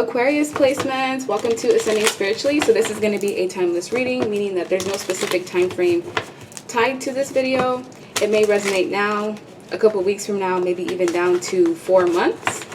Aquarius placements, welcome to Ascending Spiritually. So this is going to be a timeless reading, meaning that there's no specific time frame tied to this video. It may resonate now, a couple weeks from now, maybe even down to 4 months.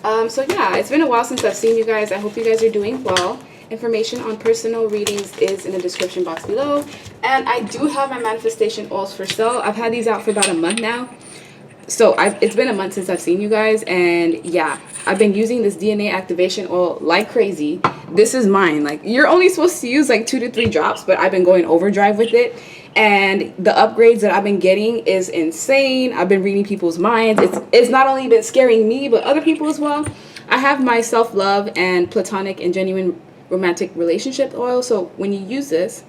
So yeah, it's been a while since I've seen you guys. I hope you guys are doing well. Information on personal readings is in the description box below. And I do have my manifestation oils for sale. I've had these out for about a month now. So it's been a month since I've seen you guys, and yeah, I've been using this DNA activation oil like crazy. This is mine. Like, you're only supposed to use like 2 to 3 drops, but I've been going overdrive with it, and the upgrades that I've been getting is insane. I've been reading people's minds. It's not only been scaring me, but other people as well. I have my self-love and platonic and genuine romantic relationship oil. So when you use this,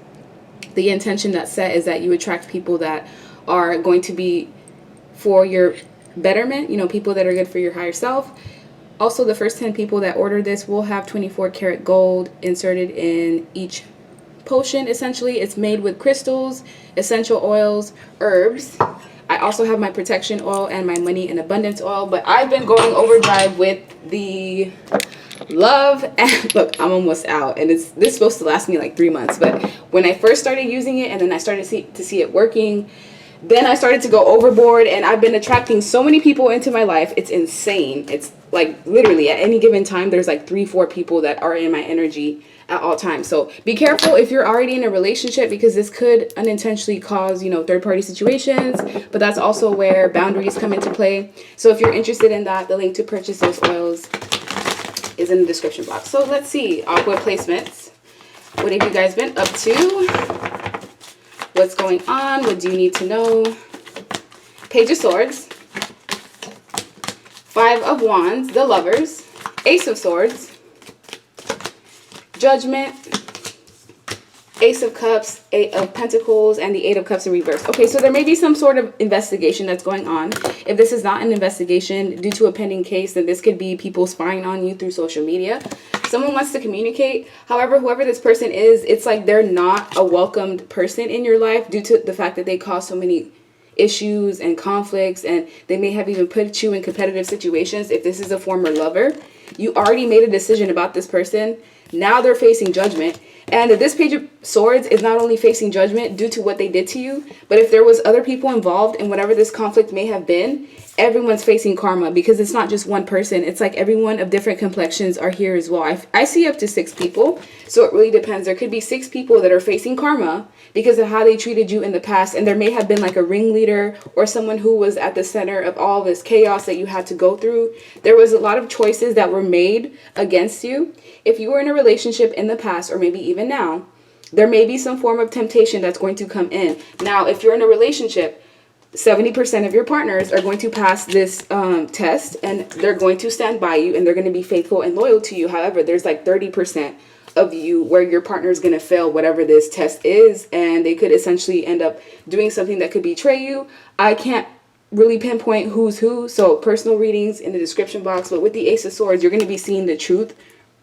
the intention that's set is that you attract people that are going to be for your betterment, you know, people that are good for your higher self. Also, the first 10 people that order this will have 24 karat gold inserted in each potion. Essentially, it's made with crystals, essential oils, herbs. I also have my protection oil and my money and abundance oil, but I've been going overdrive with the love. And look, I'm almost out, and this is supposed to last me like 3 months. But when I first started using it, and then I started to see it working, then I started to go overboard, and I've been attracting so many people into my life. It's insane. It's like literally at any given time, there's like 3-4 people that are in my energy at all times. So be careful if you're already in a relationship, because this could unintentionally cause, you know, third-party situations. But that's also where boundaries come into play. So if you're interested in that, the link to purchase those oils is in the description box. So let's see, Aqua placements. What have you guys been up to? What's going on? What do you need to know? Page of Swords, 5 of Wands, the Lovers, Ace of Swords, Judgment, Ace of Cups, 8 of Pentacles, and the 8 of Cups in reverse. Okay, so there may be some sort of investigation that's going on. If this is not an investigation due to a pending case, then this could be people spying on you through social media. Someone wants to communicate. However, whoever this person is, it's like they're not a welcomed person in your life due to the fact that they cause so many issues and conflicts, and they may have even put you in competitive situations. If this is a former lover, you already made a decision about this person. Now they're facing judgment. And this Page of Swords is not only facing judgment due to what they did to you, but if there was other people involved in whatever this conflict may have been, everyone's facing karma, because it's not just one person. It's like everyone of different complexions are here as well. I see up to 6 people. So it really depends. There could be 6 people that are facing karma because of how they treated you in the past. And there may have been like a ringleader or someone who was at the center of all this chaos that you had to go through. There was a lot of choices that were made against you. If you were in a relationship in the past, or maybe even now, there may be some form of temptation that's going to come in. Now, if you're in a relationship, 70% of your partners are going to pass this test, and they're going to stand by you, and they're going to be faithful and loyal to you. However, there's like 30% of you where your partner is going to fail whatever this test is, and they could essentially end up doing something that could betray you. I can't really pinpoint who's who, so personal readings in the description box. But with the Ace of Swords, you're going to be seeing the truth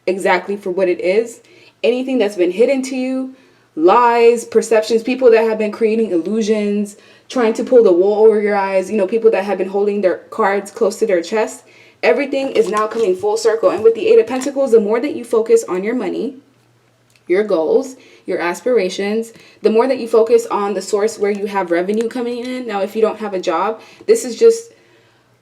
exactly for what it is. Anything that's been hidden to you, lies, perceptions, people that have been creating illusions, trying to pull the wool over your eyes, you know, people that have been holding their cards close to their chest, everything is now coming full circle. And with the 8 of Pentacles, the more that you focus on your money, your goals, your aspirations, the more that you focus on the source where you have revenue coming in. Now, if you don't have a job, this is just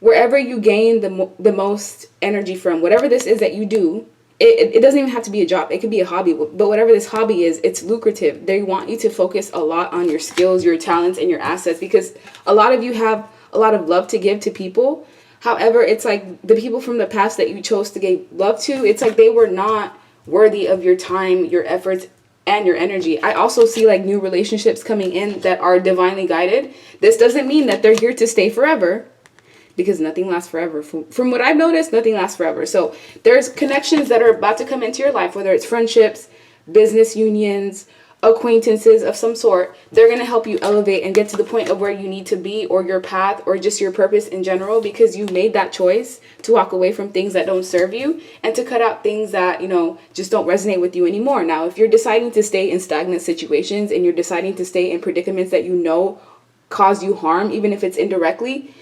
wherever you gain the most energy from. Whatever this is that you do, it doesn't even have to be a job. It could be a hobby. But whatever this hobby is, it's lucrative. They want you to focus a lot on your skills, your talents, and your assets, because a lot of you have a lot of love to give to people. However, it's like the people from the past that you chose to give love to, it's like they were not worthy of your time, your efforts, and your energy. I also see like new relationships coming in that are divinely guided. This doesn't mean that they're here to stay forever, because nothing lasts forever. From what I've noticed, nothing lasts forever. So there's connections that are about to come into your life, whether it's friendships, business unions, acquaintances of some sort. They're going to help you elevate and get to the point of where you need to be, or your path, or just your purpose in general, because you made that choice to walk away from things that don't serve you and to cut out things that, you know, just don't resonate with you anymore. Now, if you're deciding to stay in stagnant situations and you're deciding to stay in predicaments that you know cause you harm, even if it's indirectly,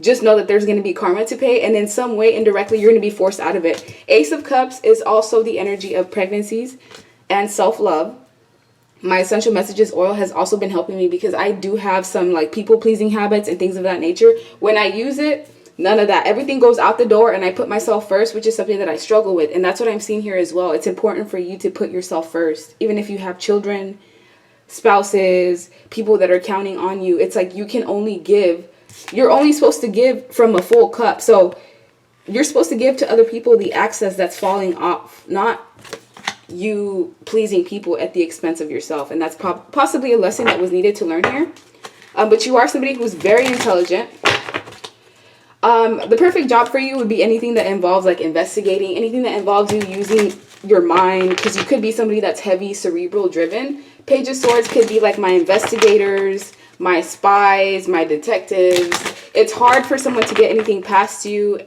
just know that there's going to be karma to pay, and in some way, indirectly, you're going to be forced out of it. Ace of Cups is also the energy of pregnancies and self-love. My essential messages oil has also been helping me because I do have some like people-pleasing habits and things of that nature. When I use it, none of that. Everything goes out the door, and I put myself first, which is something that I struggle with. And that's what I'm seeing here as well. It's important for you to put yourself first. Even if you have children, spouses, people that are counting on you, it's like you can only give. You're only supposed to give from a full cup. So you're supposed to give to other people the access that's falling off, not you pleasing people at the expense of yourself. And that's possibly a lesson that was needed to learn here. But you are somebody who's very intelligent. The perfect job for you would be anything that involves like investigating, anything that involves you using your mind, because you could be somebody that's heavy cerebral driven. Page of Swords could be like my investigators, my spies, my detectives. It's hard for someone to get anything past you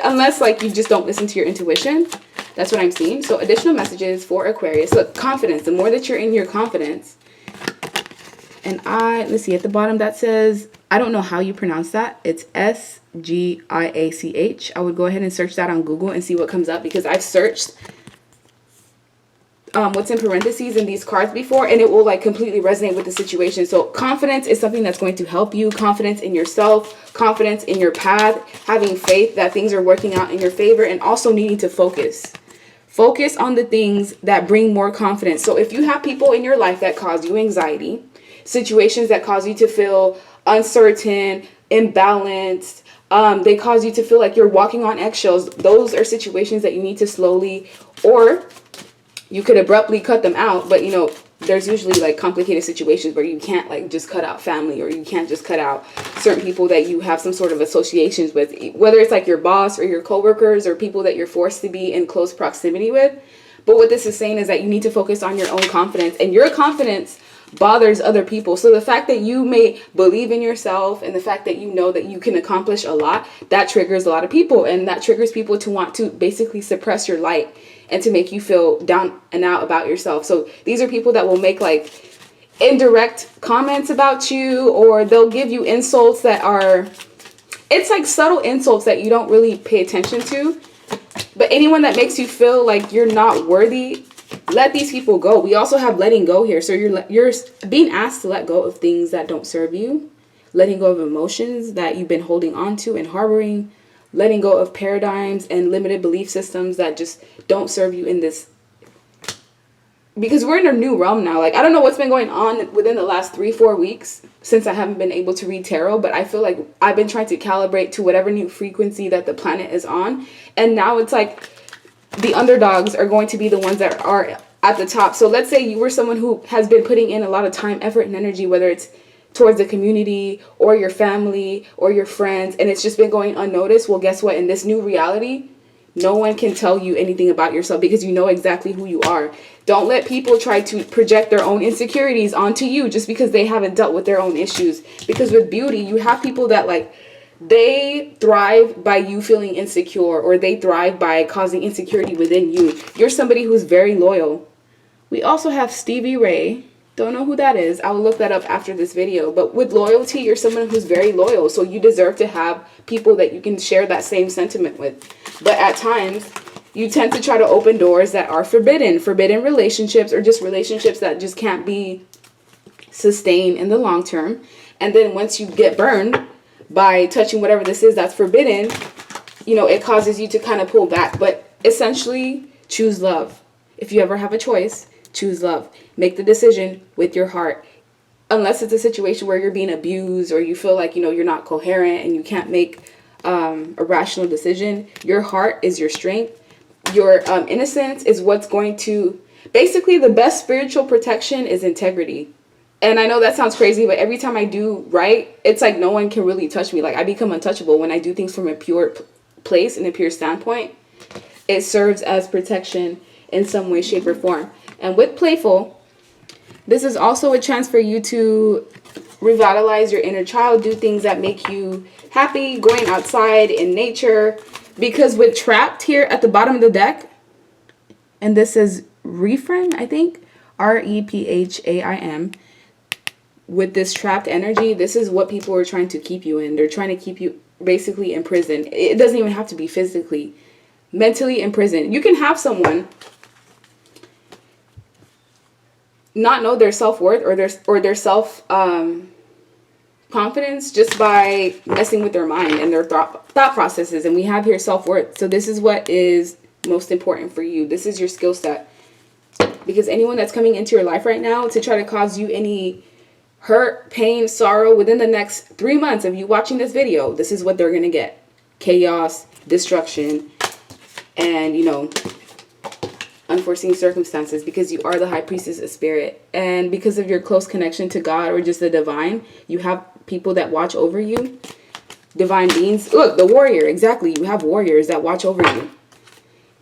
unless like you just don't listen to your intuition. That's what I'm seeing. So additional messages for Aquarius. Look, confidence. The more that you're in your confidence. And let's see, at the bottom that says, I don't know how you pronounce that. It's SGIACH. I would go ahead and search that on Google and see what comes up, because I've searched what's in parentheses in these cards before, and it will like completely resonate with the situation. So confidence is something that's going to help you. Confidence in yourself, confidence in your path, having faith that things are working out in your favor, and also needing to focus. Focus on the things that bring more confidence. So if you have people in your life that cause you anxiety, situations that cause you to feel uncertain, imbalanced, they cause you to feel like you're walking on eggshells, those are situations that you need to slowly, or you could abruptly cut them out. But you know, there's usually like complicated situations where you can't like just cut out family, or you can't just cut out certain people that you have some sort of associations with, whether it's like your boss or your coworkers or people that you're forced to be in close proximity with. But what this is saying is that you need to focus on your own confidence, and your confidence bothers other people. So the fact that you may believe in yourself, and the fact that you know that you can accomplish a lot, that triggers a lot of people, and that triggers people to want to basically suppress your light and to make you feel down and out about yourself. So these are people that will make like indirect comments about you, or they'll give you insults that are, it's like subtle insults that you don't really pay attention to. But anyone that makes you feel like you're not worthy, let these people go. We also have letting go here. So you're being asked to let go of things that don't serve you, letting go of emotions that you've been holding on to and harboring, letting go of paradigms and limited belief systems that just don't serve you in this, because we're in a new realm now. Like, I don't know what's been going on within the last 3-4 weeks since I haven't been able to read tarot, but I feel like I've been trying to calibrate to whatever new frequency that the planet is on. And now it's like the underdogs are going to be the ones that are at the top. So let's say you were someone who has been putting in a lot of time, effort, and energy, whether it's towards the community or your family or your friends, and it's just been going unnoticed. Well, guess what? In this new reality, no one can tell you anything about yourself, because you know exactly who you are. Don't let people try to project their own insecurities onto you just because they haven't dealt with their own issues. Because with beauty, you have people that like, they thrive by you feeling insecure, or they thrive by causing insecurity within you. You're somebody who's very loyal. We also have Stevie Ray. Don't know who that is. I will look that up after this video. But with loyalty, you're someone who's very loyal. So you deserve to have people that you can share that same sentiment with. But at times, you tend to try to open doors that are forbidden. Forbidden relationships, or just relationships that just can't be sustained in the long term. And then once you get burned by touching whatever this is that's forbidden, you know, it causes you to kind of pull back. But essentially, choose love. If you ever have a choice, choose love. Make the decision with your heart. Unless it's a situation where you're being abused, or you feel like, you know, you're not coherent and you can't make a rational decision. Your heart is your strength. Your innocence is what's going to, basically the best spiritual protection is integrity. And I know that sounds crazy, but every time I do right, it's like no one can really touch me. Like, I become untouchable when I do things from a pure place and a pure standpoint. It serves as protection in some way, shape, or form. And with playful, this is also a chance for you to revitalize your inner child, do things that make you happy, going outside in nature. Because with trapped here at the bottom of the deck, and this is Rephraim, I think, REPHAIM, with this trapped energy, this is what people are trying to keep you in. They're trying to keep you basically in prison. It doesn't even have to be physically. Mentally in prison. You can have someone not know their self-worth or their self confidence just by messing with their mind and their thought processes. And we have here self-worth. So this is what is most important for you. This is your skill set. Because anyone that's coming into your life right now to try to cause you any hurt, pain, sorrow within the next 3 months of you watching this video, this is what they're going to get. Chaos, destruction, and, you know, unforeseen circumstances, because you are the high priestess of spirit. And because of your close connection to God or just the divine, you have people that watch over you. Divine beings. Look, the warrior. Exactly. You have warriors that watch over you.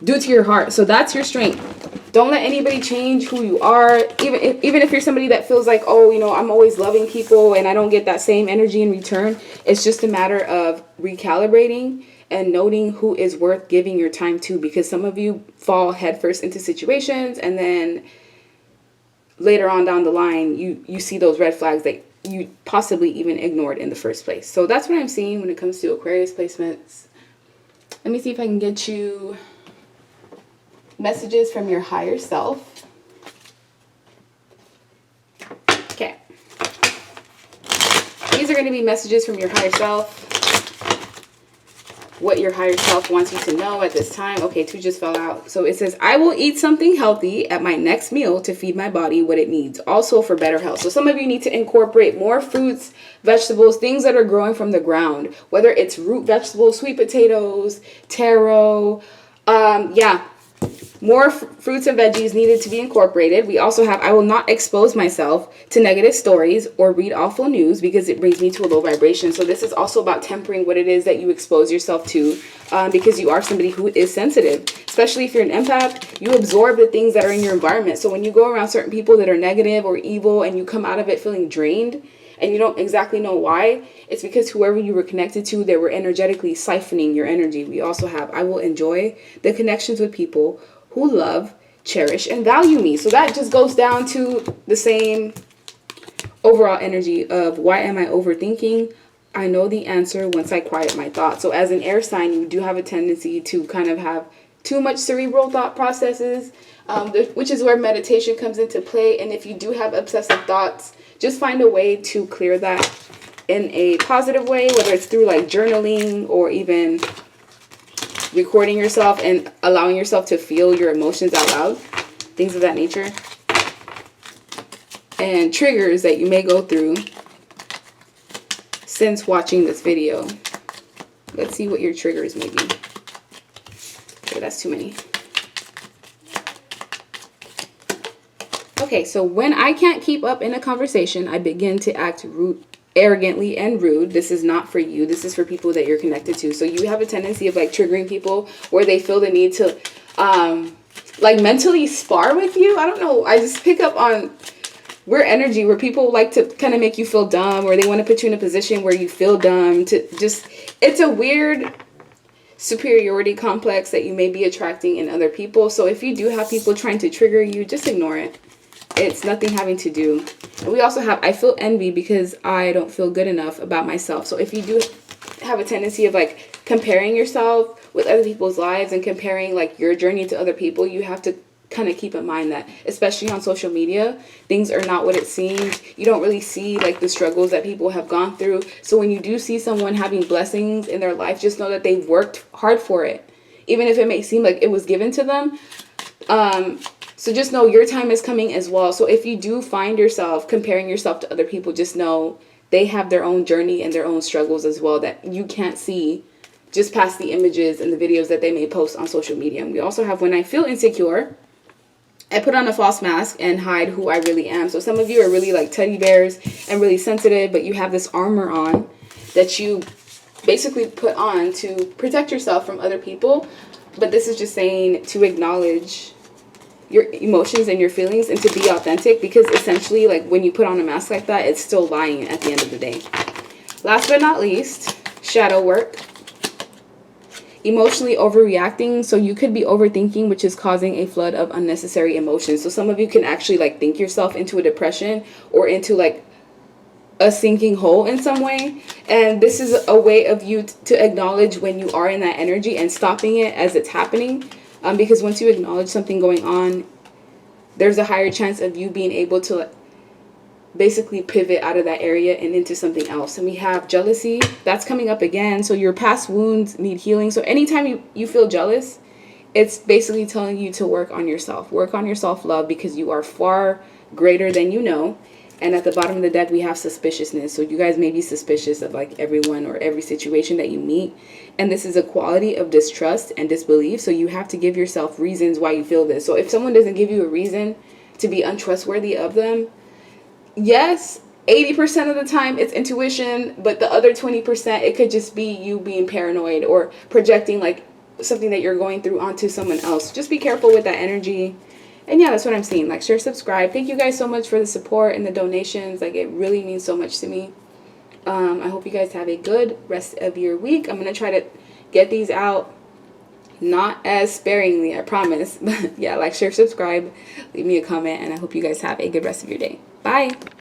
Due to your heart. So that's your strength. Don't let anybody change who you are. Even if you're somebody that feels like, oh, you know, I'm always loving people and I don't get that same energy in return. It's just a matter of recalibrating and noting who is worth giving your time to, because some of you fall headfirst into situations and then later on down the line you see those red flags that you possibly even ignored in the first place. So that's what I'm seeing when it comes to Aquarius placements. Let me see if I can get you messages from your higher self. Okay. These are going to be messages from your higher self. What your higher self wants you to know at this time. Okay, 2 just fell out. So it says, I will eat something healthy at my next meal to feed my body what it needs, also for better health. So some of you need to incorporate more fruits, vegetables, things that are growing from the ground, whether it's root vegetables, sweet potatoes, taro, more fruits and veggies needed to be incorporated. We also have, I will not expose myself to negative stories or read awful news because it brings me to a low vibration. So this is also about tempering what it is that you expose yourself to, because you are somebody who is sensitive. Especially if you're an empath, you absorb the things that are in your environment. So when you go around certain people that are negative or evil and you come out of it feeling drained, and you don't exactly know why, it's because whoever you were connected to, they were energetically siphoning your energy. We also have, I will enjoy the connections with people who love, cherish, and value me. So that just goes down to the same overall energy of, why am I overthinking? I know the answer once I quiet my thoughts. So as an air sign, you do have a tendency to kind of have too much cerebral thought processes, which is where meditation comes into play. And if you do have obsessive thoughts, just find a way to clear that in a positive way, whether it's through like journaling or even recording yourself and allowing yourself to feel your emotions out loud, things of that nature. And triggers that you may go through since watching this video. Let's see what your triggers may be. Okay, that's too many. Okay, so when I can't keep up in a conversation, I begin to act rude, arrogantly and rude. This is not for you. This is for people that you're connected to. So you have a tendency of like triggering people where they feel the need to like mentally spar with you. I don't know. I just pick up on weird energy where people like to kind of make you feel dumb, or they want to put you in a position where you feel dumb. To just, it's a weird superiority complex that you may be attracting in other people. So if you do have people trying to trigger you, just ignore it. It's nothing having to do. And we also have, I feel envy because I don't feel good enough about myself. So if you do have a tendency of like comparing yourself with other people's lives and comparing like your journey to other people, you have to kind of keep in mind that, especially on social media, things are not what it seems. You don't really see like the struggles that people have gone through. So when you do see someone having blessings in their life, just know that they've worked hard for it, even if it may seem like it was given to them. So just know your time is coming as well. So if you do find yourself comparing yourself to other people, just know they have their own journey and their own struggles as well that you can't see just past the images and the videos that they may post on social media. And we also have, when I feel insecure, I put on a false mask and hide who I really am. So some of you are really like teddy bears and really sensitive, but you have this armor on that you basically put on to protect yourself from other people. But this is just saying to acknowledge your emotions and your feelings and to be authentic, because essentially like when you put on a mask like that, it's still lying at the end of the day. Last but not least, shadow work. Emotionally overreacting. So you could be overthinking, which is causing a flood of unnecessary emotions. So some of you can actually like think yourself into a depression or into like a sinking hole in some way. And this is a way of you to acknowledge when you are in that energy and stopping it as it's happening. Because once you acknowledge something going on, there's a higher chance of you being able to basically pivot out of that area and into something else. And we have jealousy. That's coming up again. So your past wounds need healing. So anytime you feel jealous, it's basically telling you to work on yourself. Work on your self-love, because you are far greater than you know. And at the bottom of the deck, we have suspiciousness. So you guys may be suspicious of like everyone or every situation that you meet. And this is a quality of distrust and disbelief. So you have to give yourself reasons why you feel this. So if someone doesn't give you a reason to be untrustworthy of them, yes, 80% of the time it's intuition, but the other 20%, it could just be you being paranoid or projecting like something that you're going through onto someone else. Just be careful with that energy. And yeah, that's what I'm seeing. Like, share, subscribe. Thank you guys so much for the support and the donations. Like, it really means so much to me. I hope you guys have a good rest of your week. I'm going to try to get these out not as sparingly, I promise. But yeah, like, share, subscribe, leave me a comment, and I hope you guys have a good rest of your day. Bye.